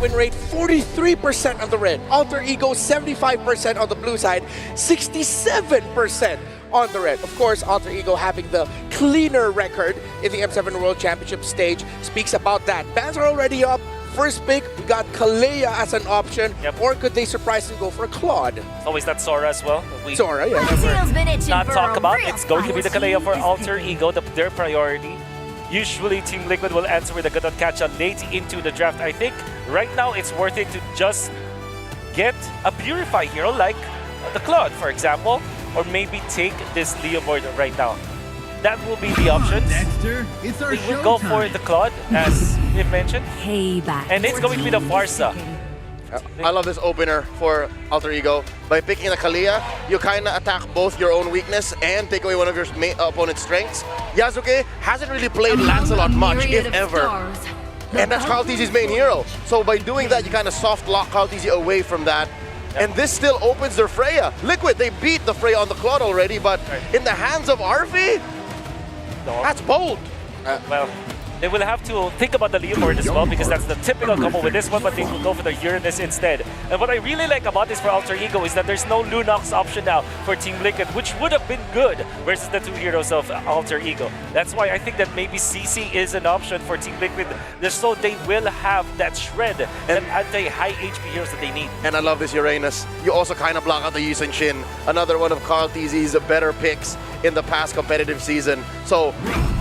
win rate, 43% on the red. Alter Ego, 75% on the blue side, 67% on the red. Of course, Alter Ego having the cleaner record in the M7 World Championship stage speaks about that. Bans are already up. First pick, we got Kalea as an option, or could they surprise and go for a Claude? It's always that Sora as well. Sora, yeah. Not talk about. It's going to be the Kalea for Alter Ego, their priority. Usually, Team Liquid will answer with a good catch-up late into the draft. I think right now it's worth it to just get a Purify hero like the Claude, for example, or maybe take this Leovoid right now. That will be the options. Dexter, it's our We will go for the Claude, as we've mentioned. Payback. And it's going to be the Farsa. I love this opener for Alter Ego. By picking the Kalea, you kind of attack both your own weakness and take away one of your opponent's strengths. Yasuke hasn't really played Lancelot much, if ever. And that's Kyle TZ's main hero. So by doing that, you kind of soft lock Kyle TZ away from that. And this still opens their Freya. Liquid, they beat the Freya on the Claude already, but in the hands of Arfi, that's bold. Well, they will have to think about the Leovoid as well, because that's the typical combo with this one, but they will go for the Uranus instead. And what I really like about this for Alter Ego is that there's no Lunox option now for Team Liquid, which would have been good versus the two heroes of Alter Ego. That's why I think that maybe CC is an option for Team Liquid, just so they will have that shred and anti-high HP heroes that they need. And I love this Uranus. You also kind of block out the Yi Sun Shin, another one of Kyle TZ's better picks in the past competitive season. So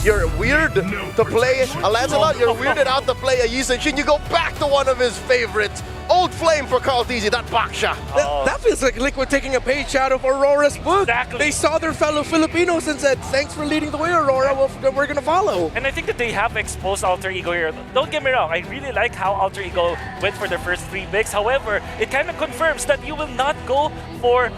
you're weird to play a Lancelot, you're weirded out to play a Yi Sun Shin, you go back to one of his favorites. Old flame for Kyle TZ, that Baksha. That feels like Liquid taking a page out of Aurora's book. Exactly. They saw their fellow Filipinos and said, thanks for leading the way, Aurora, we're gonna follow. And I think that they have exposed Alter Ego here. Don't get me wrong, I really like how Alter Ego went for their first 3 picks. However, it kind of confirms that you will not go for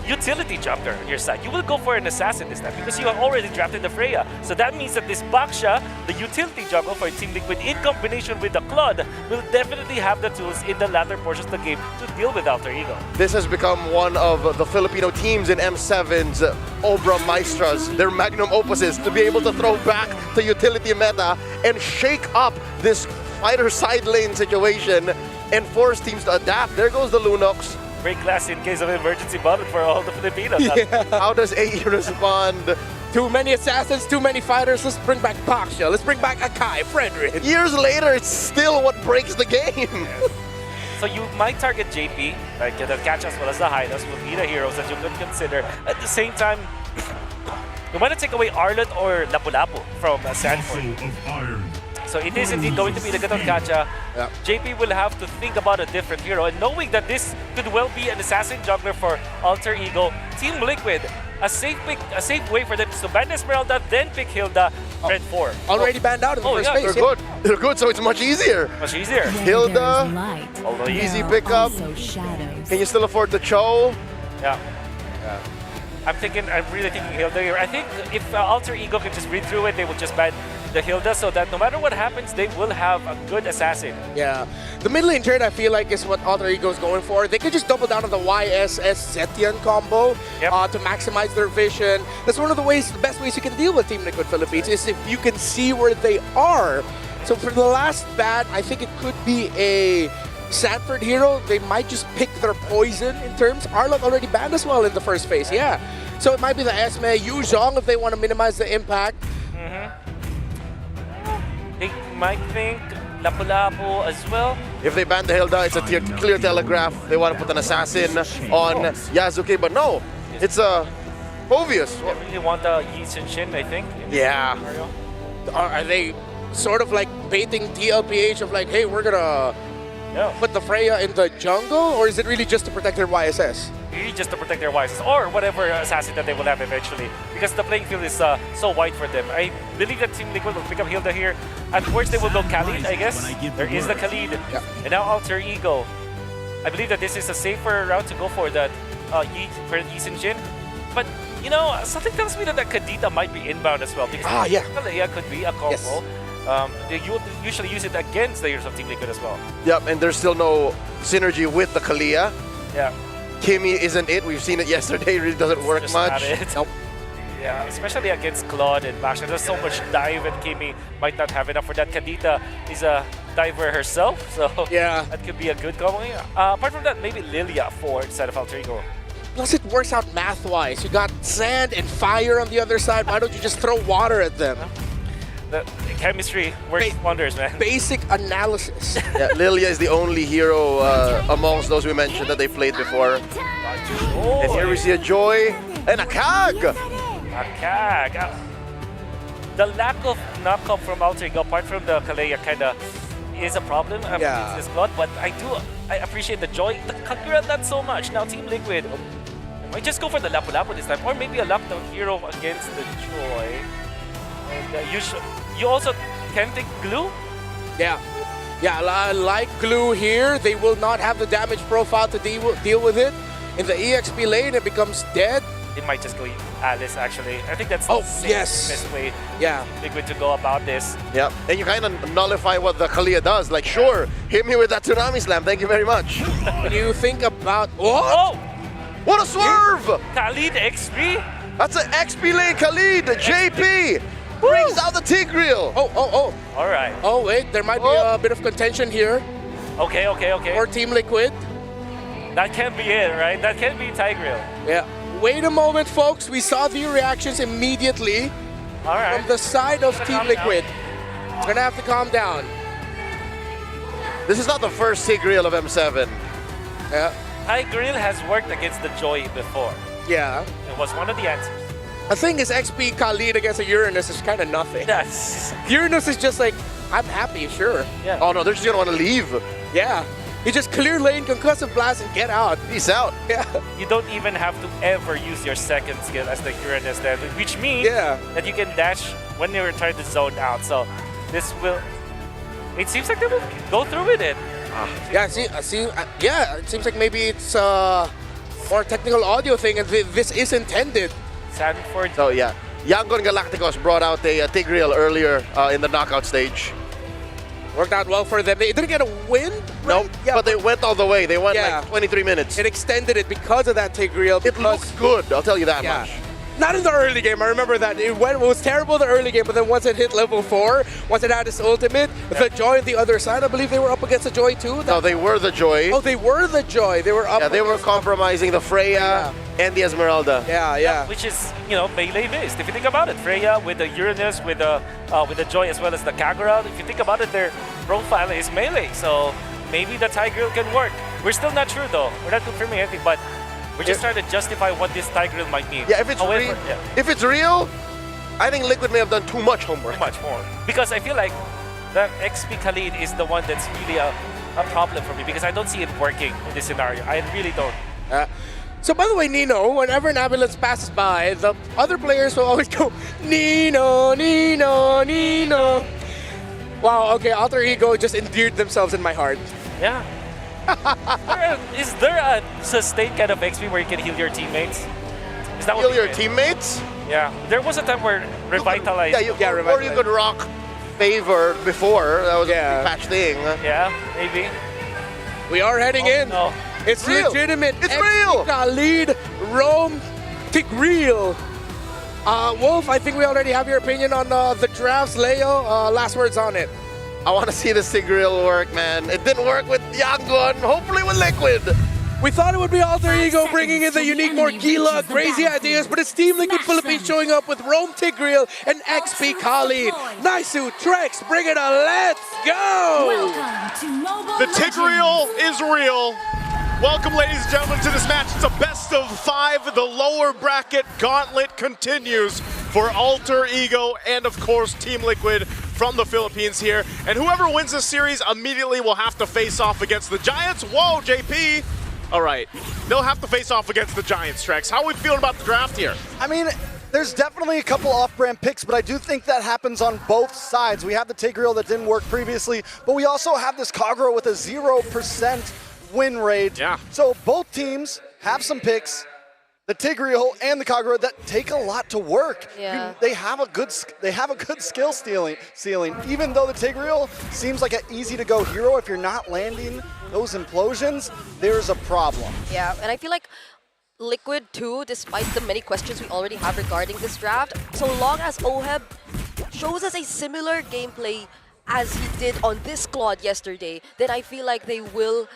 utility jumper on your side. You will go for an assassin this time because you have already drafted the Freya. So that means that this Baksha, the utility juggle for Team Liquid in combination with the Claude, will definitely have the tools in the latter portions of the game to deal with Alter Ego. This has become one of the Filipino teams in M7's Obra Maestras, their magnum opuses, to be able to throw back the utility meta and shake up this fighter side lane situation and force teams to adapt. There goes the Lunox. Break glass in case of emergency button for all the Filipinos. Yeah. How does AE respond? Too many assassins, too many fighters. Let's bring back Baksha. Let's bring back Akai, Frederick. Years later, it's still what breaks the game. So you might target JP, like the catch as well as the Hylos will be the heroes that you could consider. At the same time, you want to take away Arlott or Lapu-Lapu from Sanford. So it is indeed going to be the Gaton Gacha. Yeah. JP will have to think about a different hero, and knowing that this could well be an assassin jungler for Alter Ego, Team Liquid, a safe pick, a safe way for them to ban Esmeralda, then pick Hilda, Red 4. Already banned out in the first yeah, phase. They're good. They're good, so it's much easier. Much easier. Hilda, Although easy pickup. Can you still afford the Cho? Yeah. I'm really thinking Hilda here. I think if Alter Ego can just read through it, they will just ban the Hilda so that no matter what happens, they will have a good assassin. Yeah. The mid lane turn, I feel like, is what Alter Ego is going for. They could just double down on the YSS Zetian combo to maximize their vision. That's one of the best ways you can deal with Team Liquid Philippines is if you can see where they are. So for the last ban, I think it could be a Sanford hero. They might just pick their poison in terms. Arlott already banned as well in the first phase, yeah. So it might be the Esme, Yu Zhong if they want to minimize the impact. They might think Lapu-Lapu as well. If they ban the Hilda, it's a clear telegraph. They want to put an assassin on Yasuke, but no, it's obvious. They really want the Yi Sun Shin, I think. Yeah. Are they sort of like baiting TLPH of like, hey, we're gonna put the Freya in the jungle, or is it really just to protect their YSS? Really just to protect their wives, or whatever assassin that they will have eventually, because the playing field is so wide for them. I believe that Team Liquid will pick up Hilda here. At worst, they will go Khalid, I guess. There is the Khalid. And now Alter Ego. I believe that this is a safer route to go for that Yi Sun Shin. But, you know, something tells me that the Kadita might be inbound as well, because Kalea could be a combo. Yes. They usually use it against the heroes of Team Liquid as well. Yep, and there's still no synergy with the Kalea. Yeah. Kimmy isn't it. We've seen it yesterday. It really doesn't work Just much. not it. Nope. Yeah, especially against Claude and Baksha. There's so much dive and Kimmy might not have enough for that. Kadita is a diver herself, so Yeah. that could be a good combo. Apart from that, maybe Lilia for instead of Alter Ego. Plus, it works out math-wise. You got sand and fire on the other side. Why don't you just throw water at them? The chemistry works wonders, man. Basic analysis. Yeah, Lilia is the only hero amongst those we mentioned that they played before. And here we see a Joy and a Kag. A Kag. The lack of knockup from Alter Ego, apart from the Kalea, kind of is a problem. Yeah. It's blood, but I appreciate the Joy. The Kagura, not so much. Now Team Liquid might just go for the Lapu Lapu this time, or maybe a lockdown hero against the Joy. And you also can take Glue. Yeah. Yeah, like Glue here, they will not have the damage profile to deal with it. In the EXP lane, it becomes dead. It might just go Alice, actually. I think that's Oh, the yes. best way Yeah. Liquid to go about this. Yeah, and you kind of nullify what the Kalia does. Like, sure, hit me with that Tsunami Slam. Thank you very much. When you think about... What? Oh! What a swerve! Khalid XP? That's an XP lane Khalid. JP brings out the Tigreal. Oh. All right. Oh, wait. There might be a bit of contention here Okay. for Team Liquid. That can be it, right? That can be Tigreal. Yeah. Wait a moment, folks. We saw the reactions immediately All right. from the side of Team calm Liquid. It's gonna have to calm down. This is not the first Tigreal of M7. Yeah. Tigreal has worked against the Joy before. Yeah. It was one of the answers. The thing is, XP Khalid against a Uranus is kind of nothing. Yes. Uranus is just like, I'm happy, sure. Yeah. Oh no, they're just gonna want to leave. Yeah. You just clear lane, concussive blast, and get out. Peace out. Yeah. You don't even have to ever use your second skill as the Uranus then, which means Yeah. that you can dash when you return the zone out. So this will... It seems like they will go through with it. Yeah, yeah, it seems like maybe it's a more technical audio thing, and this is intended. Sanford. So yeah, Yangon Galacticos brought out a Tigreal earlier in the knockout stage. Worked out well for them. They didn't get a win, Nope, right? Yeah, but they went all the way. They went Yeah. like 23 minutes. it extended it because of that Tigreal. It looked good, I'll tell you that Yeah. much. Not in the early game, I remember that. It was terrible in the early game, but then once it hit level 4, once it had its ultimate, the Joy on the other side, I believe they were up against the Joy too. No, they were the Joy. Oh, they were the Joy. They were up Yeah, they were against- compromising the Freya and the Esmeralda. Yeah. Which is, melee based. If you think about it, Freya with the Uranus, with the Joy as well as the Kagura, if you think about it, their profile is melee. So maybe the Tigreal can work. We're still not sure though. We're not confirming anything, but we're just trying to justify what this Tigreal might mean. Yeah, if it's real, I think Liquid may have done too much homework. Too much more. Because I feel like the XP Khalid is the one that's really a problem for me because I don't see it working in this scenario. I really don't. So by the way, Nino, whenever an ambulance passes by, the other players will always go, Nino, Nino, Nino. Wow, okay, Alter Ego just endeared themselves in my heart. Yeah. Is there a sustained kind of XP where you can heal your teammates? Is that what Heal we your did? teammates? Yeah. There was a time where Revitalize. Yeah, or you Revitalize. could rock Favor before. That was Yeah. a patch thing. Yeah, maybe. We are heading in. No. It's real. legitimate. It's XP real. Khalid, Rome, Tigreal. Wolf, I think we already have your opinion on the drafts. Leo, last words on it. I want to see the Tigreal work, man. It didn't work with Yangon. Hopefully with Liquid. We thought it would be Alter Ego bringing in the unique, more Gila, crazy ideas, but it's Team Liquid Philippines showing up with Rome Tigreal and XP Khalid. Naisu, Trex, bring it on, let's go! The Tigreal is real. Welcome, ladies and gentlemen, to this match. It's a best of 5. The lower bracket gauntlet continues for Alter Ego and, of course, Team Liquid from the Philippines here. And whoever wins this series immediately will have to face off against the Giants. Whoa, JP. All right. They'll have to face off against the Giants, Trex. How are we feeling about the draft here? I mean, there's definitely a couple off-brand picks, but I do think that happens on both sides. We have the Tigreal that didn't work previously, but we also have this Kagura with a 0% win rate. Yeah. So both teams have some picks, the Tigreal and the Kagura, that take a lot to work. Yeah. They have a good skill ceiling. Even though the Tigreal seems like an easy-to-go hero, if you're not landing those implosions, there's a problem. Yeah, and I feel like Liquid too, despite the many questions we already have regarding this draft, so long as OHEB shows us a similar gameplay as he did on this squad yesterday, then I feel like they will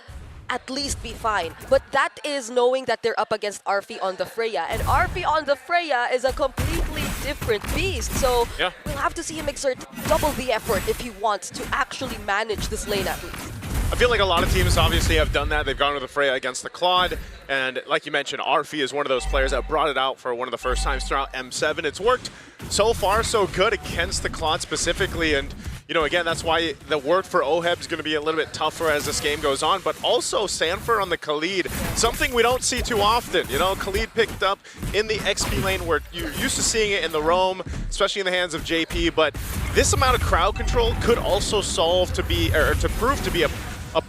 at least be fine. But that is knowing that they're up against Arfi on the Freya. And Arfi on the Freya is a completely different beast. So we'll have to see him exert double the effort if he wants to actually manage this lane at least. I feel like a lot of teams obviously have done that. They've gone with the Freya against the Claude. And like you mentioned, Arfi is one of those players that brought it out for one of the first times throughout M7. It's worked so far so good against the Claude specifically. And, you know, again, that's why the work for Oheb is going to be a little bit tougher as this game goes on. But also Sanford on the Khalid, something we don't see too often. You know, Khalid picked up in the XP lane where you're used to seeing it in the roam, especially in the hands of JP. But this amount of crowd control could also solve to be, or to prove to be a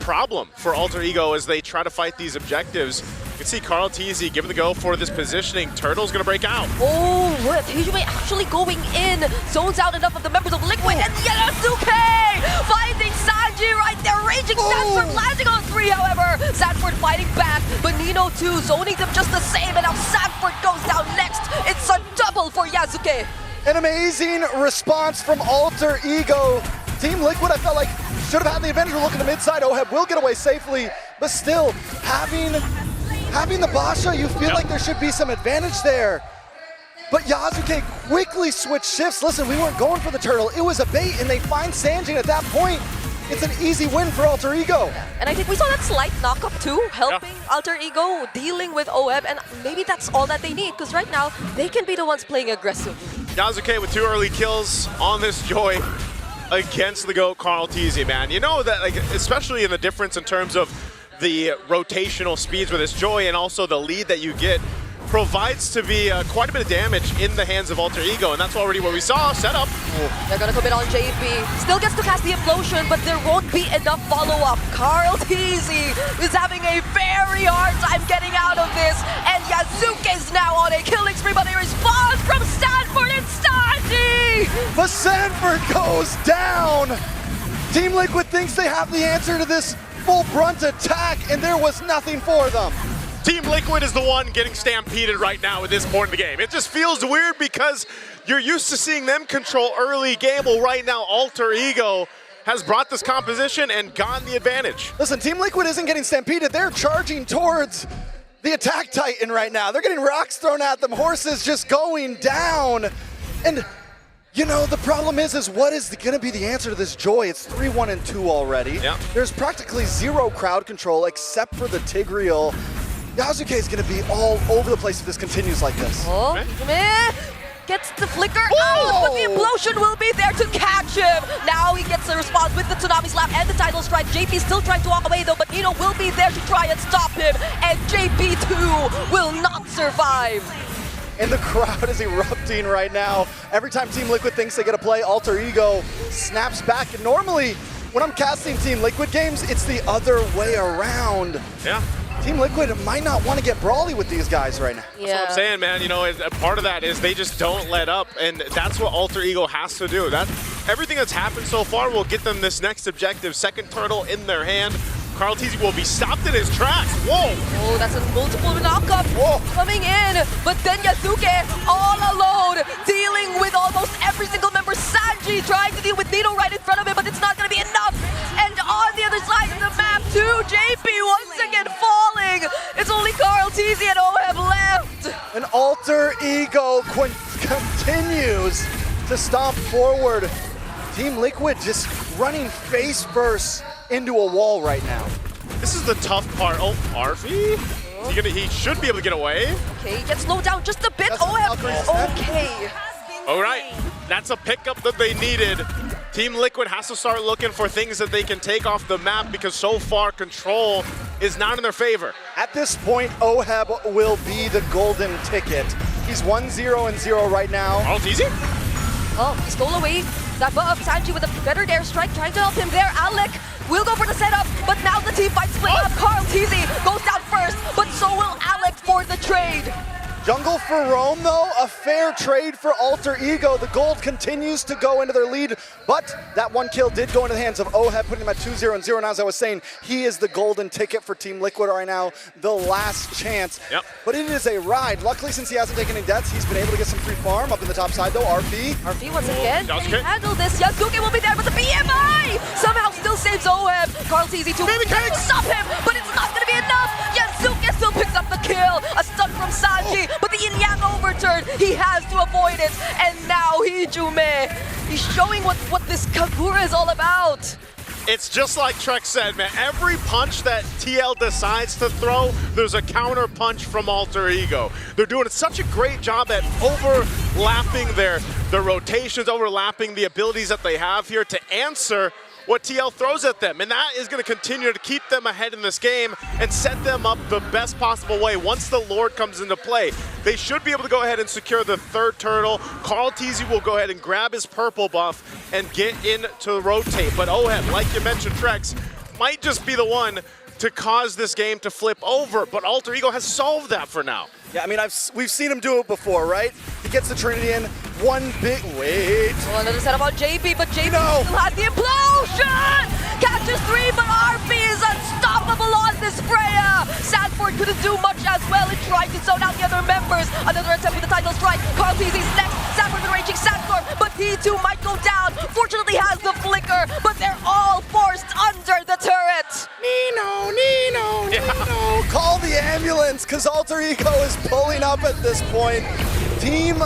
problem for Alter Ego as they try to fight these objectives. You can see Carl Teasy giving the go for this positioning. Turtle's gonna break out. Oh, with Hijime actually going in, zones out enough of the members of Liquid, and Yasuke finding Sanji right there, raging Sanford landing on 3, however. Sanford fighting back, but Nino too, zoning them just the same, and now Sanford goes down next. It's a double for Yasuke. An amazing response from Alter Ego. Team Liquid, I felt like, should have had the advantage. We're looking to mid-side. Oheb will get away safely, but still, having the Basha, you feel like there should be some advantage there. But Yasuke quickly switched shifts. Listen, we weren't going for the turtle. It was a bait, and they find Sanjin at that point. It's an easy win for Alter Ego. And I think we saw that slight knockup too, helping Alter Ego dealing with Oheb, and maybe that's all that they need, because right now, they can be the ones playing aggressive. Yasuke with 2 early kills on this Joy against the GOAT Carl Teasy, man. You know that, like, especially in the difference in terms of the rotational speeds with this Joy and also the lead that you get, provides to be quite a bit of damage in the hands of Alter Ego, and that's already what we saw. Set up. They're gonna commit on JP. Still gets to cast the implosion, but there won't be enough follow-up. Carl Teasy is having a very hard time getting out of this, and Yasuke's now on a killing spree, but a response from Stanford and Sanji! But Sanford goes down! Team Liquid thinks they have the answer to this full brunt attack, and there was nothing for them. Team Liquid is the one getting stampeded right now at this point in the game. It just feels weird because you're used to seeing them control early game. Well, right now, Alter Ego has brought this composition and gotten the advantage. Listen, Team Liquid isn't getting stampeded. They're charging towards the attack titan right now. They're getting rocks thrown at them, horses just going down. And, you know, the problem is what is going to be the answer to this Joy? It's 3-1 and 2 already. Yep. There's practically zero crowd control except for the Tigreal. Yasuke is going to be all over the place if this continues like this. Oh, Hijime gets the flicker out, but the implosion will be there to catch him. Now he gets the response with the Tsunami Slap and the Tidal Strike. JP still trying to walk away though, but Nino will be there to try and stop him, and JP too will not survive. And the crowd is erupting right now. Every time Team Liquid thinks they get a play, Alter Ego snaps back. And normally, when I'm casting Team Liquid games, it's the other way around. Yeah. Team Liquid might not want to get brawly with these guys right now. That's what I'm saying, man. You know, a part of that is they just don't let up, and that's what Alter Ego has to do. Everything that's happened so far will get them this next objective. Second turtle in their hand. Carl Teasy will be stopped in his tracks. Whoa! Oh, that's a multiple knockup coming in, but then Yasuke all alone, dealing with almost every single member. Sanji trying to deal with Nino right in front of him, but it's not going to be enough. And on the other side of the map too, JP once again falling. It's only Carl Teasy and Oheb left. And Alter Ego continues to stomp forward. Team Liquid just running face first into a wall right now. This is the tough part. Oh, Arfi? He should be able to get away. Okay, he gets slowed down just a bit. Okay. All right, that's a pickup that they needed. Team Liquid has to start looking for things that they can take off the map because so far control is not in their favor. At this point, Oheb will be the golden ticket. He's 1-0-0 right now. Carl Teasy? Oh, he stole away that buff. Sanji with a better dare strike, trying to help him there. Alec will go for the setup, but now the team fight split up. Carl Teasy goes down first, but so will Alec for the trade. Jungle for Rome, though. A fair trade for Alter Ego. The gold continues to go into their lead, but that one kill did go into the hands of Oheb, putting him at 2-0 and 0. And as I was saying, he is the golden ticket for Team Liquid right now, the last chance. Yep. But it is a ride. Luckily, since he hasn't taken any deaths, he's been able to get some free farm up in the top side, though. RP once again, Yasuke. can he handle this? Yasuke will be there, but the BMI somehow still saves Oheb. Karl'tezi to stop him, but it's not going to be enough. Yasuke still picks up the kill. A stun from Sanji, but the Yin Yang overturn, he has to avoid it. And now Hijume, he's showing what this Kagura is all about. It's just like Trek said, man. Every punch that TL decides to throw, there's a counter punch from Alter Ego. They're doing such a great job at overlapping their rotations, overlapping the abilities that they have here to answer what TL throws at them. And that is going to continue to keep them ahead in this game and set them up the best possible way. Once the Lord comes into play, they should be able to go ahead and secure the third turtle. Karl'tezi will go ahead and grab his purple buff and get in to rotate. But Oheb, like you mentioned, Trex, might just be the one to cause this game to flip over. But Alter Ego has solved that for now. Yeah, I mean, we've seen him do it before, right? He gets the Trinity in, one big, wait. Oh, another set about JP, but JP still has the implosion! Catches 3, but RP is unstoppable on this Freya! Sanford couldn't do much as well. He tried to zone out the other members. Another attempt with the title strike. Karl'tezi's next. Sanford with Raging Sandstorm, but he too might go down. Fortunately has the flicker, but they're all forced under the turret. Nino. Call the ambulance, because Alter Ego is pulling up at this point. Team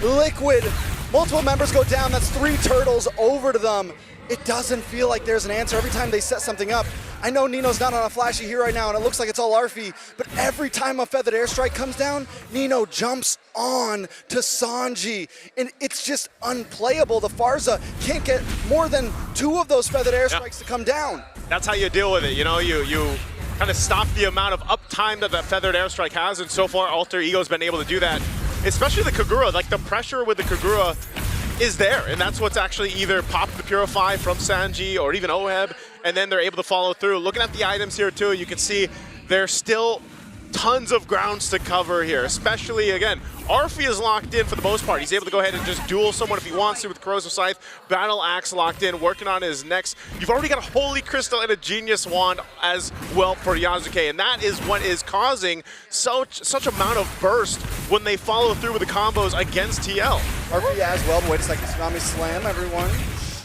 Liquid, multiple members go down. That's 3 turtles over to them. It doesn't feel like there's an answer every time they set something up. I know Nino's not on a flashy here right now, and it looks like it's all Arfi, but every time a feathered airstrike comes down, Nino jumps on to Sanji, and it's just unplayable. The Farza can't get more than 2 of those feathered airstrikes to come down. That's how you deal with it. You know, you kind of stop the amount of uptime that feathered airstrike has, and so far Alter Ego's been able to do that. Especially the Kagura, like the pressure with the Kagura is there, and that's what's actually either popped the Purify from Sanji or even Oheb, and then they're able to follow through. Looking at the items here too, you can see there's still tons of grounds to cover here, especially, again, Arfi is locked in for the most part. He's able to go ahead and just duel someone if he wants to with Corrosive Scythe. Battle Axe locked in, working on his next. You've already got a Holy Crystal and a Genius Wand as well for Yasuke, and that is what is causing such amount of burst when they follow through with the combos against TL. Arfi as well, but wait a second, Tsunami Slam, everyone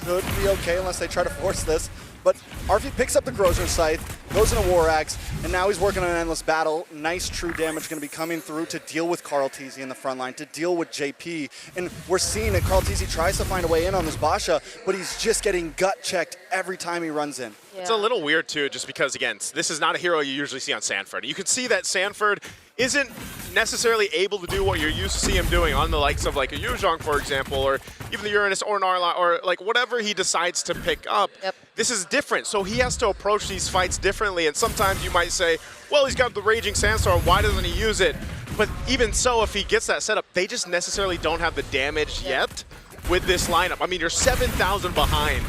should be okay unless they try to force this. But Arfi picks up the Corrosive Scythe, goes into War Axe, and now he's working on an endless battle. Nice true damage going to be coming through to deal with Karl'tezi in the front line, to deal with JP. And we're seeing that Karl'tezi tries to find a way in on this Basha, but he's just getting gut checked every time he runs in. Yeah. It's a little weird too, just because, again, this is not a hero you usually see on Sanford. You can see that Sanford isn't necessarily able to do what you're used to see him doing on the likes of like a Yuzhong, for example, or even the Uranus or Narla, or like whatever he decides to pick up. Yep. This is different, so he has to approach these fights differently, and sometimes you might say, well, he's got the Raging Sandstorm, why doesn't he use it? But even so, if he gets that setup, they just necessarily don't have the damage yet with this lineup. I mean, you're 7,000 behind.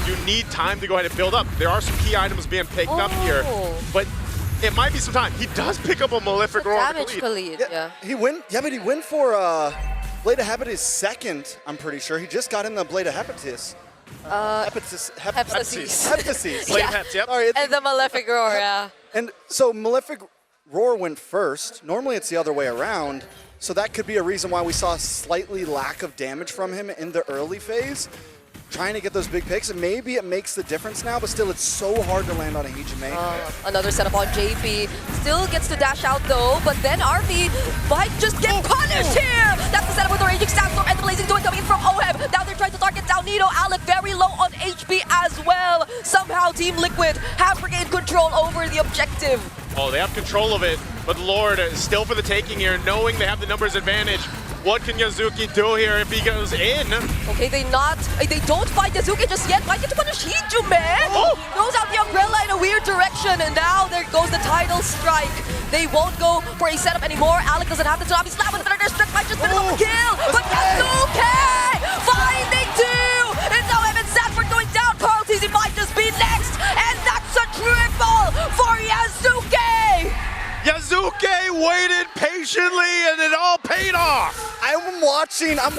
You need time to go ahead and build up. There are some key items being picked up here, but it might be some time. He does pick up a Malefic Roar. Damage Khalid, yeah. He win. Yeah, but he win for Blade of Hepatis second, I'm pretty sure. He just got in the Blade of Hepatis. Heptasis. Blade of Heps, yep. Sorry, And the Malefic Roar, yeah. and so Malefic Roar went first. Normally it's the other way around. So that could be a reason why we saw slightly lack of damage from him in the early phase. Trying to get those big picks, and maybe it makes the difference now, but still it's so hard to land on a Hijume. Another setup on JP. Still gets to dash out though, but then RV might just get punished here! That's the setup with the Raging Sandstorm and the Blazing Doing coming in from Oheb. Now they're trying to target down Nino. Alec very low on HP as well. Somehow Team Liquid have regained control over the objective. Oh, they have control of it, but Lord is still for the taking here, knowing they have the numbers advantage. What can Yasuke do here if he goes in? Okay, they don't fight Yasuke just yet. Might get to punish Hijume. Throws out the umbrella in a weird direction, and now there goes the title strike. They won't go for a setup anymore. Alec doesn't have the tsunami slap with the district. Might just finish off the kill, but Yasuke finding 2. It's now Evan Sanford going down. Karl'tezi might just be next, and that's a triple for Yasuke. Yasuke waited patiently and it all paid off. I'm watching him. I'm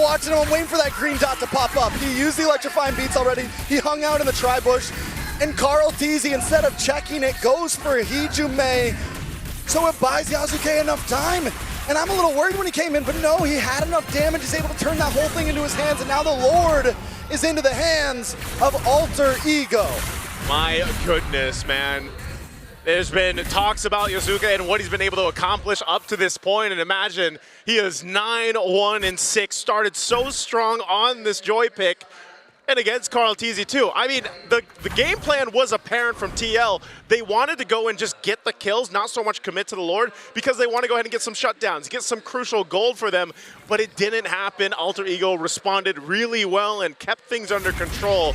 waiting for that green dot to pop up. He used the electrifying beats already. He hung out in the tri-bush. And Carl Teasy, instead of checking it, goes for Hijume. So it buys Yasuke enough time. And I'm a little worried when he came in, but no, he had enough damage. He's able to turn that whole thing into his hands, and now the Lord is into the hands of Alter Ego. My goodness, man. There's been talks about Yasuke and what he's been able to accomplish up to this point, and imagine he is 9-1-6, started so strong on this Joy pick, and against Carl Teasy too. I mean, the game plan was apparent from TL. They wanted to go and just get the kills, not so much commit to the Lord, because they want to go ahead and get some shutdowns, get some crucial gold for them, but it didn't happen. Alter Ego responded really well and kept things under control.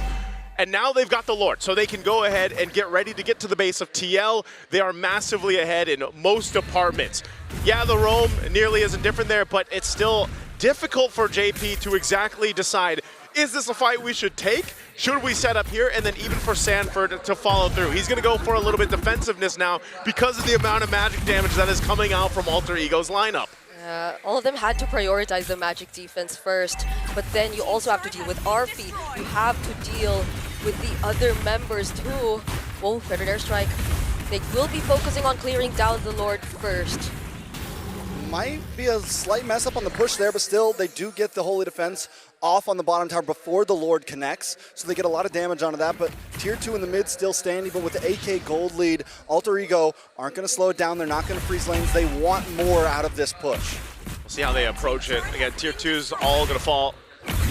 And now they've got the Lord, so they can go ahead and get ready to get to the base of TL. They are massively ahead in most departments. Yeah, the roam nearly isn't different there, but it's still difficult for JP to exactly decide, is this a fight we should take? Should we set up here? And then even for Sanford to follow through. He's gonna go for a little bit defensiveness now because of the amount of magic damage that is coming out from Alter Ego's lineup. All of them had to prioritize the magic defense first, but then you also have to deal with Arfi. You have to deal with the other members too. Whoa, Feathered Airstrike. They will be focusing on clearing down the Lord first. Might be a slight mess up on the push there, but still, they do get the Holy Defense off on the bottom tower before the Lord connects, so they get a lot of damage onto that, but Tier 2 in the mid still standing, but with the AK gold lead, Alter Ego aren't going to slow it down, they're not going to freeze lanes, they want more out of this push. We'll see how they approach it. Again, Tier 2's all going to fall.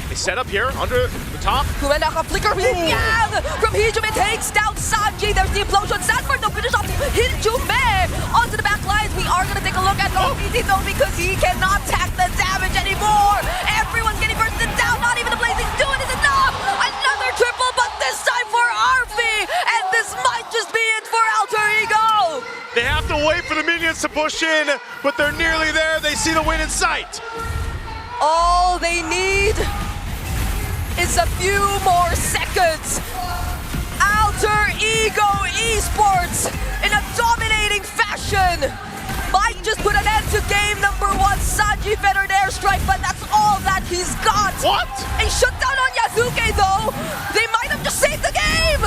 They set up here under the top. Kemenangan flicker from Hijume takes down Sanji. There's the implosion. Sanford though finish off Hijume onto the back lines. We are going to take a look at OPT though because he cannot tack the damage anymore. Everyone's getting bursted down. Not even the blazing doing is enough. Another triple, but this time for Arfi. And this might just be it for Alter Ego. They have to wait for the minions to push in, but they're nearly there. They see the win in sight. All they need is a few more seconds. Alter Ego Esports in a dominating fashion might just put an end to game number 1. Sanji Feathered Airstrike, but that's all that he's got. What? A shutdown on Yasuke though. They might have just saved the game.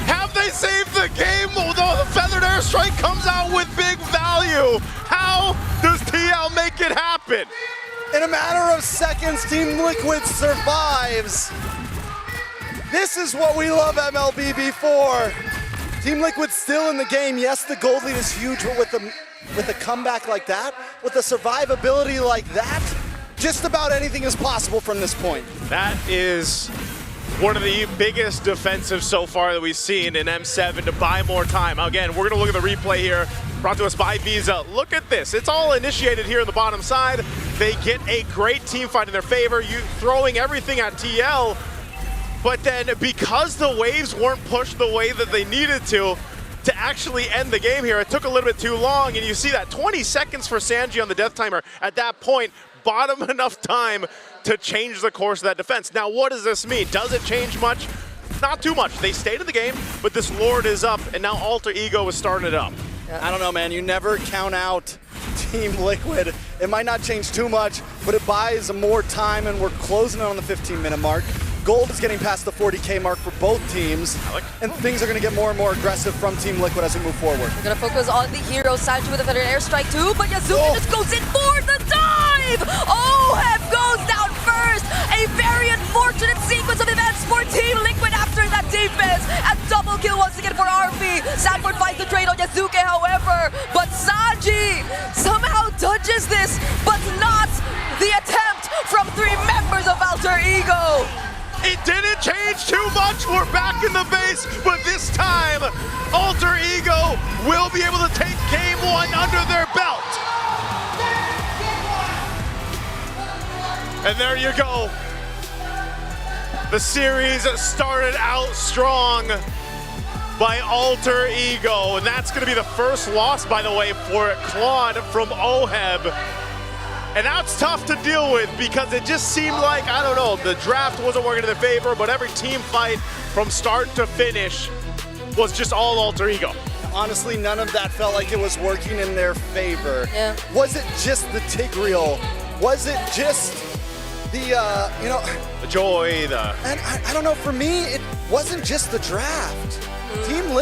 Have they saved the game? Although the Feathered Airstrike comes out with big value. How does TL make it happen? In a matter of seconds, Team Liquid survives. This is what we love MLBB for. Team Liquid still in the game. Yes, the gold lead is huge, but with a comeback like that, with a survivability like that, just about anything is possible from this point. That is one of the biggest defensives so far that we've seen in M7 to buy more time. Again, we're going to look at the replay here, brought to us by Visa. Look at this. It's all initiated here on the bottom side. They get a great team fight in their favor, throwing everything at TL, but then because the waves weren't pushed the way that they needed to actually end the game here, it took a little bit too long, and you see that 20 seconds for Sanji on the death timer. At that point, bought him enough time to change the course of that defense. Now, what does this mean? Does it change much? Not too much. They stayed in the game, but this Lord is up, and now Alter Ego is starting it up. I don't know, man. You never count out Team Liquid. It might not change too much, but it buys more time, and we're closing in on the 15-minute mark. Gold is getting past the 40K mark for both teams, and things are going to get more and more aggressive from Team Liquid as we move forward. We're going to focus on the hero, Sanji with a Feathered Airstrike too, but Yasuke just goes in for the dive! OHEB goes down first! A very unfortunate sequence of events for Team Liquid after that defense. A double kill once again for Arfi. Sanford finds the trade on Yasuke, however, but Sanji somehow dodges this, but not the attempt from 3 members of Alter Ego. It didn't change too much. We're back in the base, but this time, Alter Ego will be able to take game 1 under their belt. And there you go. The series started out strong by Alter Ego, and that's going to be the first loss, by the way, for Claude from OHEB. And that's tough to deal with because it just seemed like, I don't know, the draft wasn't working in their favor, but every team fight from start to finish was just all Alter Ego. honestly, none of that felt like it was working in their favor. Yeah. Was it just the Tigreal? Was it just the, you know, The joy, the... and I don't know, for me, it wasn't just the draft. Team